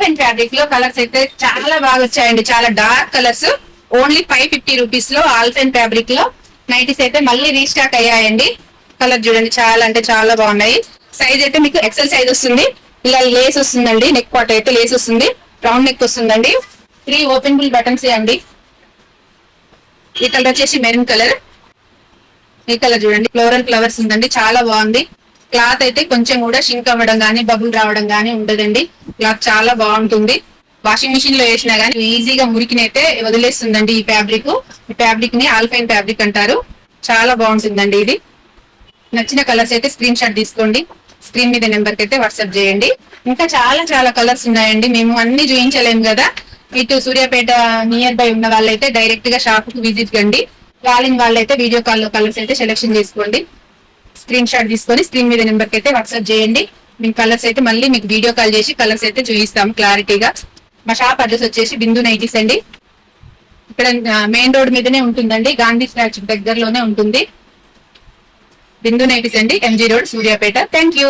Alpine fabric లో colours అయితే చాలా బాగా వచ్చాయండి. చాలా డార్క్ కలర్స్. ఓన్లీ 550 రూపీస్ లో ఆల్ఫైన్ ఫ్యాబ్రిక్ లో నైటీస్ అయితే మళ్ళీ రీస్టాక్ అయ్యాయండి. కలర్ చూడండి, చాలా అంటే చాలా బాగున్నాయి. సైజ్ అయితే మీకు ఎక్సెల్ సైజ్ వస్తుంది. ఇలా లేస్ వస్తుందండి. నెక్ పార్ట్ అయితే లేస్ వస్తుంది. రౌండ్ నెక్ వస్తుందండి. 3 ఓపెనబుల్ బటన్స్ అండి. ఈ కలర్ వచ్చేసి మెరూన్ కలర్. ఈ కలర్ చూడండి, ఫ్లోరల్ ఫ్లవర్స్ ఉందండి. చాలా బాగుంది. క్లాత్ అయితే కొంచెం కూడా షింక్ అవ్వడం గానీ బబుల్ రావడం గానీ ఉండదండి. క్లాత్ చాలా బాగుంటుంది. వాషింగ్ మిషన్ లో వేసినా గానీ ఈజీగా మురికినైతే వదిలేస్తుందండి. ఈ ఫ్యాబ్రిక్ ని ఆల్ఫైన్ ఫ్యాబ్రిక్ అంటారు. చాలా బాగుంటుందండి. ఇది నచ్చిన కలర్స్ అయితే స్క్రీన్ షాట్ తీసుకోండి. స్క్రీన్ మీద నెంబర్ కి అయితే వాట్సాప్ చేయండి. ఇంకా చాలా చాలా కలర్స్ ఉన్నాయండి. మేము అన్ని చూపించలేము కదా. ఇటు సూర్యాపేట నియర్ బై ఉన్న వాళ్ళైతే డైరెక్ట్ గా షాప్ కు విజిట్ కండి. కాలింగ్ వాళ్ళైతే వీడియో కాల్ లో కలర్స్ అయితే సెలెక్షన్ చేసుకోండి. స్క్రీన్ షాట్ తీసుకొని స్క్రీన్ మీద నెంబర్ కి అయితే వాట్సాప్ చేయండి. మేము కలర్స్ అయితే మళ్ళీ మీకు వీడియో కాల్ చేసి కలర్స్ అయితే చూపిస్తాము క్లారిటీగా. మా షాప్ అడ్రస్ వచ్చేసి బిందు నైటీస్ అండి. ఇక్కడ మెయిన్ రోడ్ మీదనే ఉంటుందండి. గాంధీ స్టాచ్యూ దగ్గరలోనే ఉంటుంది. బిందు నైటీస్ అండి, MG road, Suryapet. Thank you.